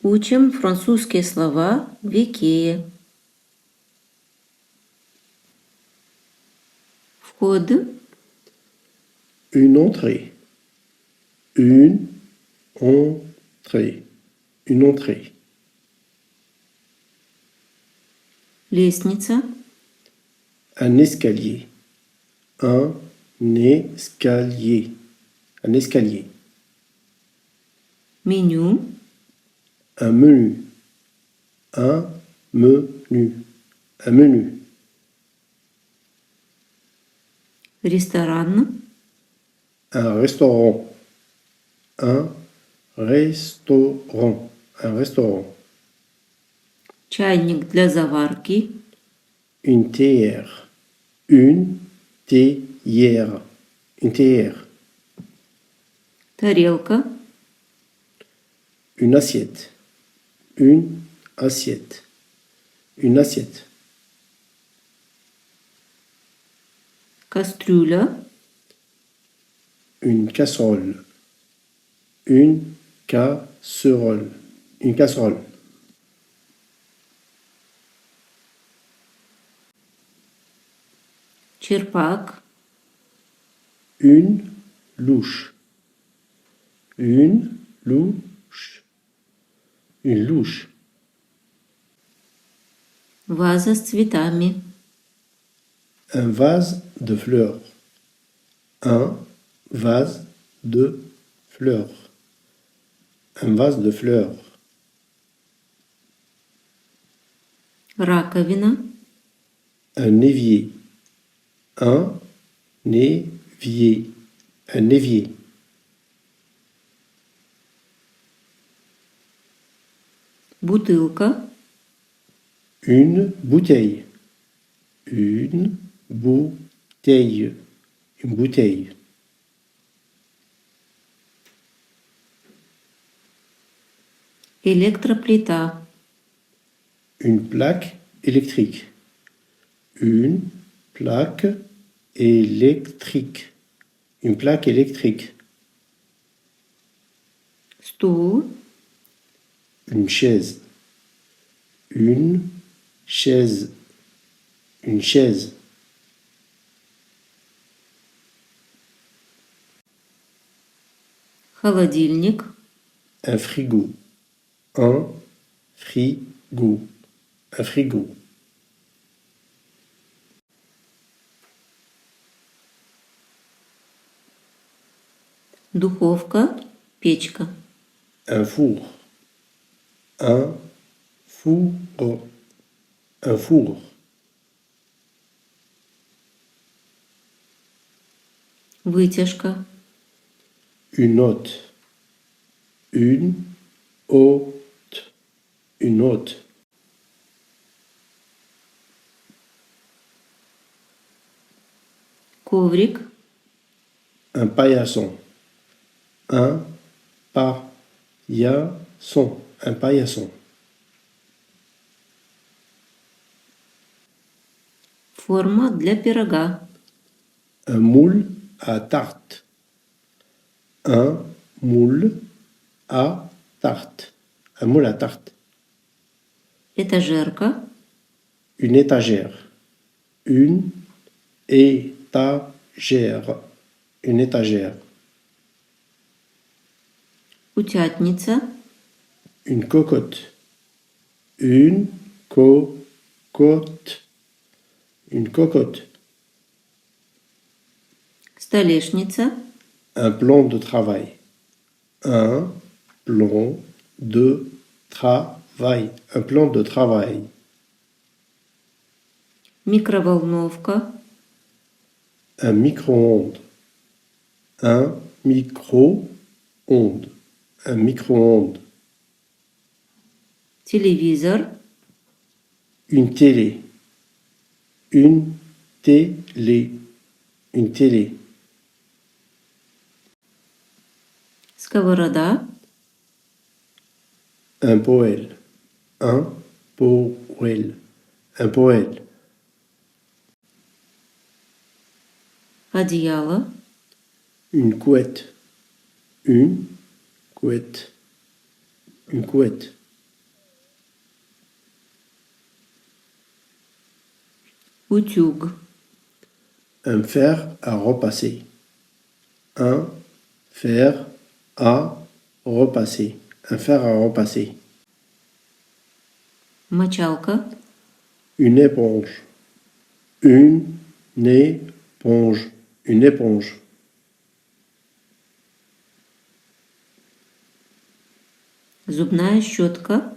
Учим французские слова в Икее. Вход. Une entrée. Une entrée. Une entrée. Лестница. Un escalier. Un escalier. Un escalier. Меню. Un menu. Un menu. Un menu. Ресторан. Un restaurant. Un restaurant. Un restaurant. Чайник для заварки. Une théière. Une théière. Une théière. Тарелка. Une assiette. Une assiette. Une assiette. Кастрюля. Une casserole. Une casserole. Une casserole. Черпак. Une louche. Une louche. Une louche. Ваза с цветами. Un vase de fleurs. Un vase de fleurs. Un vase de fleurs. Раковина. Un évier. Un évier. Un évier. Бутылка. Une bouteille. Une bouteille. Une bouteille. Электроплита. Une plaque électrique. Une plaque électrique. Une plaque électrique. Стул. Une chaise. Une chaise. Une chaise. Холодильник. Un frigo. Un frigo. Un frigo. Духовка. Печка. Un four. Un four. Un four. Вытяжка. Une hotte. Une hotte. Une hotte. Коврик. Un paillasson. Un paillasson. Un paillasson. Форма для пирога. Un moule à tarte. Un moule à tarte. Un moule à tarte. Этажерка. Une étagère. Une étagère. Une étagère. Утятница. Une cocotte. Une cocotte. Une cocotte. Столешница. Un plan de travail. Un plan de travail. Un plan de travail. Микроволновка. Un micro-ondes. Un micro-ondes. Un micro-ondes. Телевизор. Une télé. Une télé. Une télé. Сковорода. Un poêle. Un poêle. Un poêle. Одеяло. Une couette. Une couette. Une couette. Утюг. Un fer à repasser. Un fer à repasser. Un fer à repasser. Мочалка. Une éponge. Une éponge. Une éponge. Зубная щетка.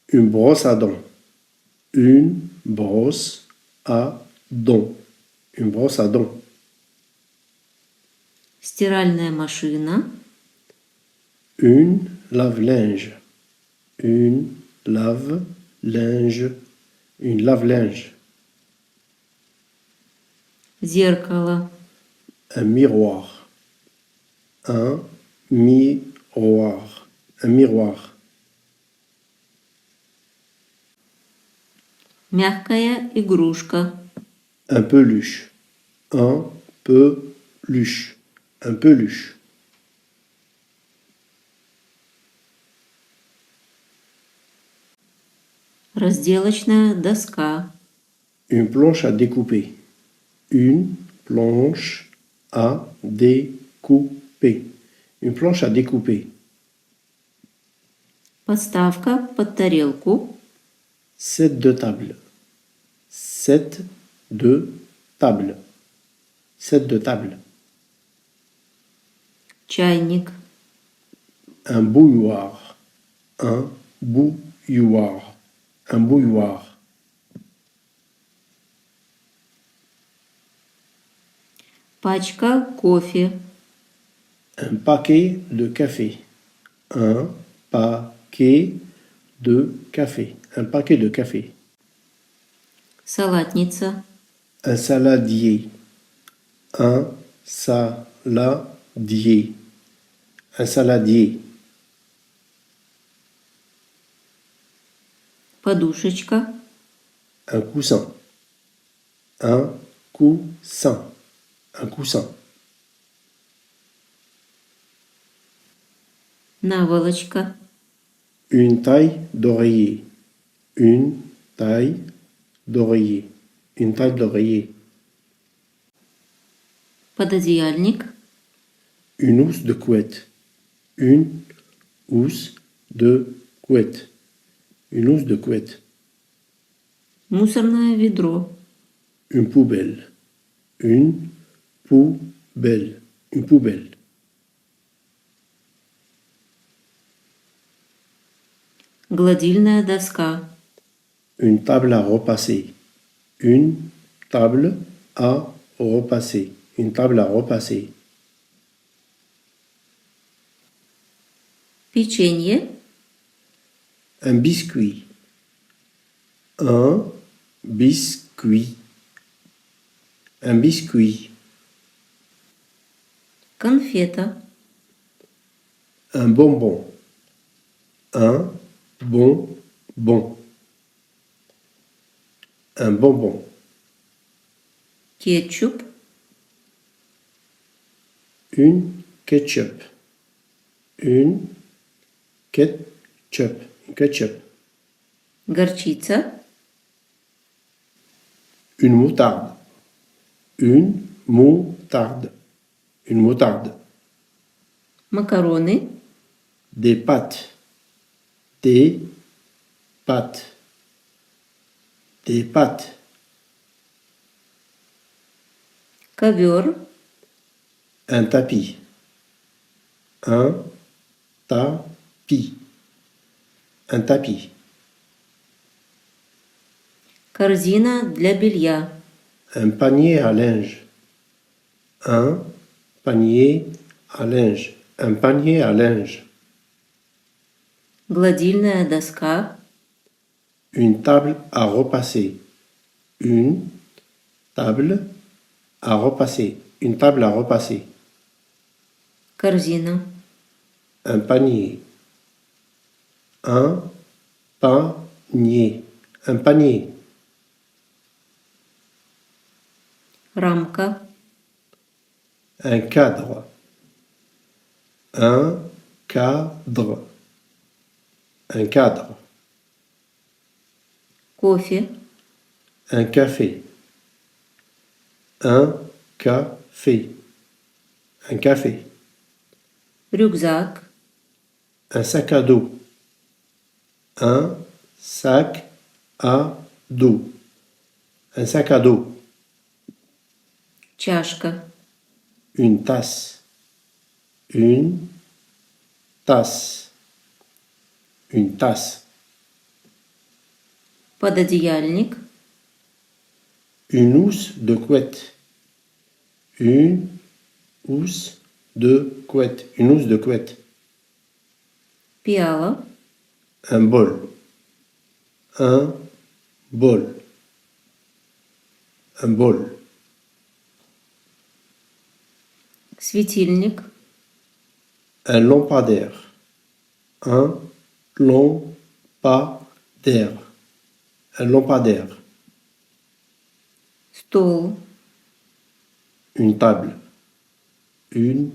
Une brosse à dents. Une brosse à dents. Une brosse à dents. Стиральная машина. Une lave-linge. Une lave-linge. Une lave-linge. Зеркало. Un miroir. Un miroir. Un miroir. Мягкая игрушка. Un peluche. Un peluche. Un peluche. Разделочная доска. Une planche à découper. Une planche à découper. Une planche à découper. Подставка под тарелку. Set de table. Set de table. Set de table. Чайник. Un bouilloire. Un bouilloire. Un bouilloire. Пачка кофе. Un paquet de café. Un paquet de café. Un paquet de café. Салатница. Un saladier. Un saladier. Un saladier. Подушечка. Un coussin. Un coussin. Un coussin. Наволочка. Une taille d'oreiller. Une taille d'oreiller. Une taille d'oreiller. Пододеяльник. Une housse de couette. Une housse de couette. Une housse de couette. Мусорное ведро. Une poubelle. Une poubelle. Une poubelle. Гладильная доска. Une table à repasser. Une table à repasser. Une table à repasser. Печенье. Un biscuit. Un biscuit. Un biscuit. Конфета. Un bonbon. Un bonbon. Un bonbon. Кетчуп. Une ketchup. Une ketchup. Une ketchup. Горчица. Une moutarde. Une moutarde. Une moutarde. Макароны. Des pâtes. Des pâtes. Des pâtes. Ковер. Un tapis. Un tapis. Un tapis. Корзина для белья. Un panier à linge. Un panier à linge. Un panier à linge. Гладильная доска. Une table à repasser. Une table à repasser. Une table à repasser. Корзина. Un panier. Un panier. Un panier. Рамка. Un cadre. Un cadre. Un cadre. Кофе. Un café. Un café. Un café. Рюкзак. Un sac à dos. Un sac à dos. Un sac à dos. Чашка. Une tasse. Une tasse. Une tasse. Пододеяльник. Une housse de couette. Une housse de couette. Une housse de couette. Пиала. Un bol. Un bol. Un bol. Светильник. Un lampadaire. Un lampadaire. Un lampadaire. Стол. Une table. Une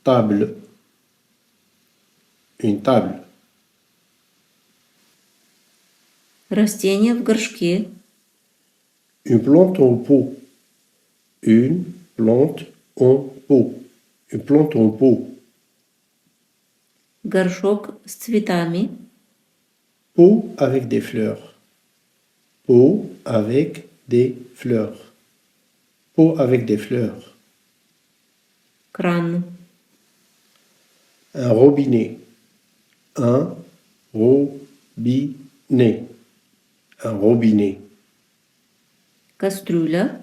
table. Une table. Растение в горшке. Une plante en pot. Une plante en pot. Une plante en pot. Горшок с цветами. Pot avec des fleurs. Pot avec des fleurs. Pot avec des fleurs. Кран. Un robinet. Un robinet. Un robinet. Кастрюля.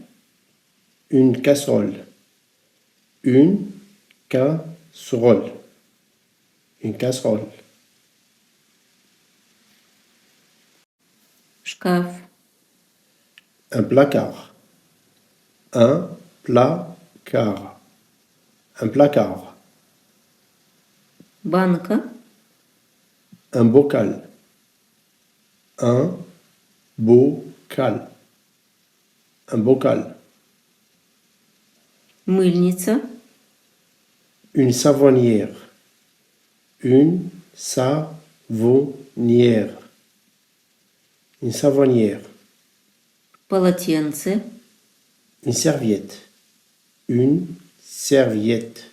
Une casserole. Une casserole. Une casserole. Шкаф. Un placard. Un placard. Un placard. Банка. Un bocal. Un bocal. Un bocal. Мыльница. Une savonnière. Une savonnière. Une savonnière. Полотенце. Une serviette. Une serviette.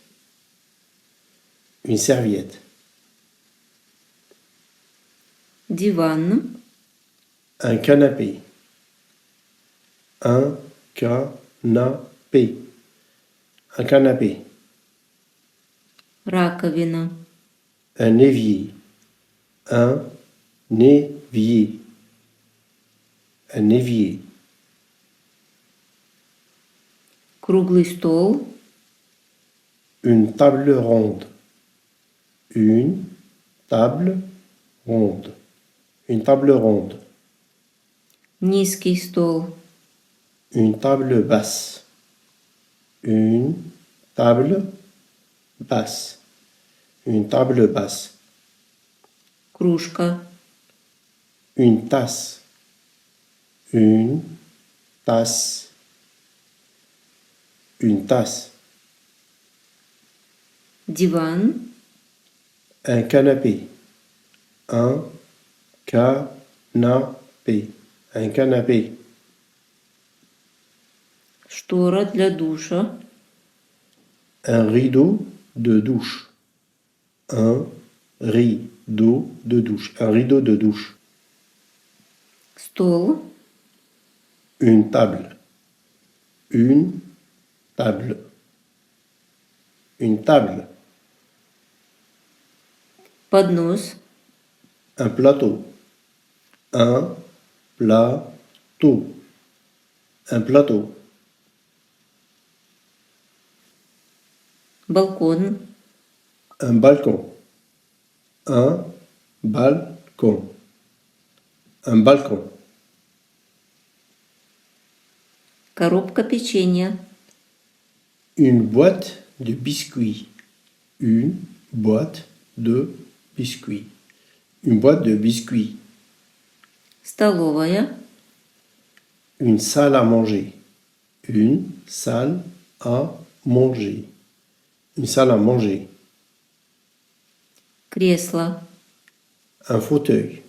Une serviette. Диван. Un canapé. Un canapé. Un canapé. Раковина. Un évier. Un évier. Un évier. Круглый стол. Une table ronde. Une table ronde. Une table ronde. Низкий стол. Une table basse. Une table basse. Une table basse. Кружка. Une tasse. Une tasse. Une tasse. Диван. Un canapé. Un canapé. Un canapé. Штора для душа. Un rideau de douche. Un rideau de douche. Un rideau de douche. Стол. Une table. Une table. Une table. Поднос. Un plateau. Un plateau. Un plateau. Балкон. Un balcon. Un balcon. Un balcon. Коробка печенья. Une boîte de biscuits. Une boîte de biscuits. Une boîte de biscuits. Столовая. Une salle à manger. Une salle à manger. Une salle à manger. Кресло. Un fauteuil.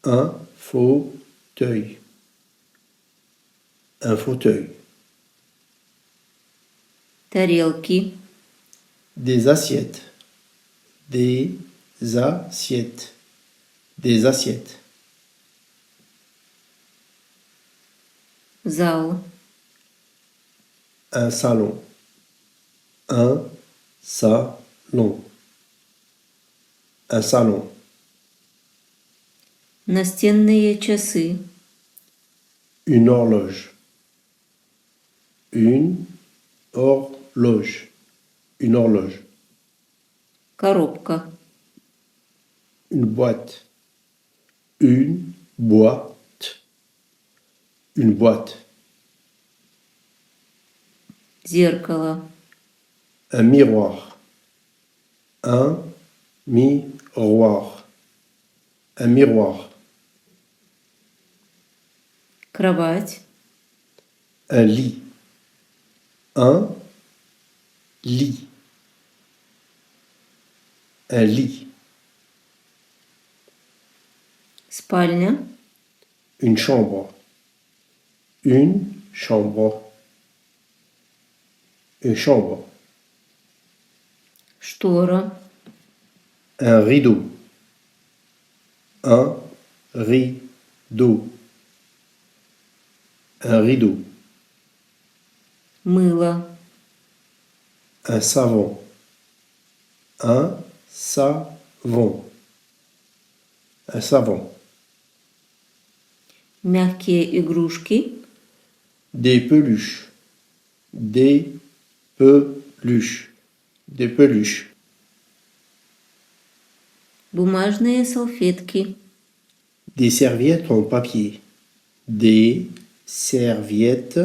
Un fauteuil. un fauteuil, тарелки, des assiettes, des assiettes, des assiettes, зал, un salon, un salon, un salon, настенные часы, une horloge, une horloge, une horloge, коробка, une boîte, une boîte, une boîte, зеркало, un miroir, un miroir, un miroir, кровать, un lit, un lit, un lit, спальня, une chambre, une chambre, une chambre, штора, un rideau, un rideau, un rideau, мыло, un savon, un savon, un savon, мягкие игрушки, des peluches, des peluches, des peluches, бумажные салфетки, des serviettes en papier, des serviettes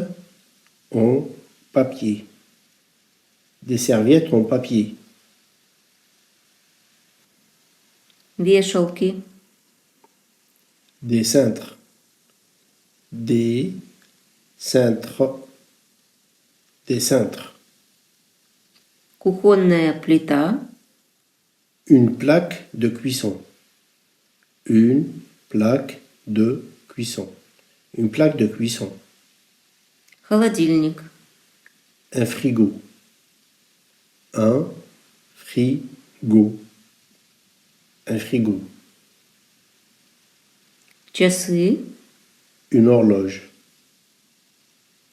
en papier, des serviettes en papier, вешалки, des cintres, des cintres, des cintres, кухонная плита, une plaque de cuisson, une plaque de cuisson, une plaque de cuisson, холодильник, un frigo, un frigo, un frigo, часы, une horloge,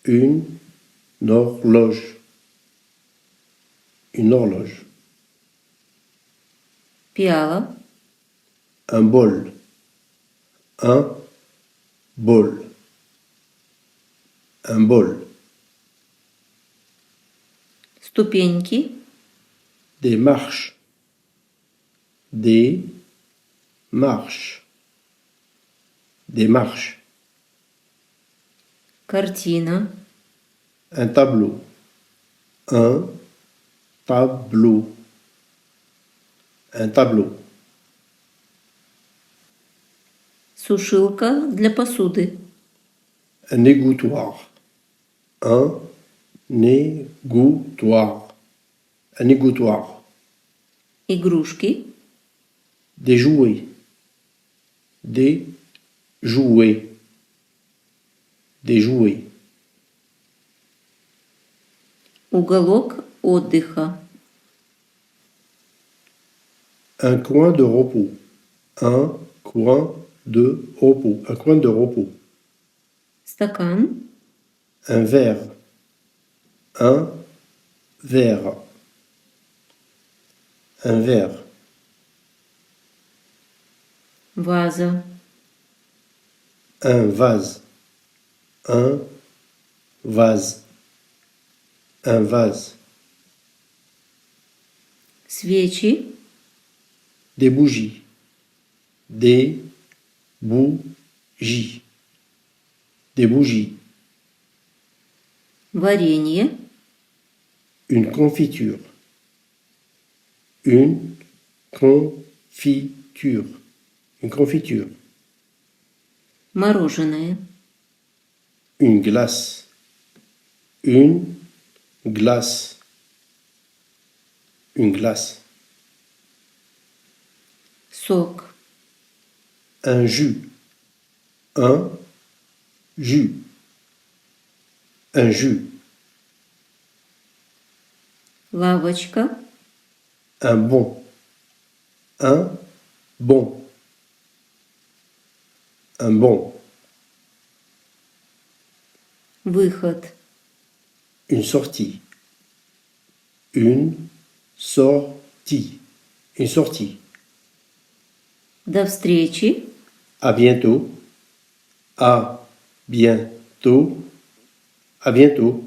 une horloge, une horloge, пиала, un bol, un bol, un bol, ступеньки, des marches, des marches, des marches, картина, un tableau, un tableau, un tableau, сушилка для посуды, un égouttoir, un égouttoir, un égouttoir, игрушки, des jouets, des jouets, des jouets, уголок отдыха, un coin de repos, un coin de repos, un coin de repos, стакан, un verre, un verre, un verre, ваза, un vase, un vase, un vase, свечи, des bougies, des bougies, des bougies, варенье, une confiture, une confiture, une confiture, мороженое, une glace, une glace, une glace, сок, un jus, un jus, Un jus. Лавочка. Un bon. Un bon. Un bon. Выход. Une sortie. Une sortie. Une sortie. До встречи. À bientôt. À bientôt. À bientôt.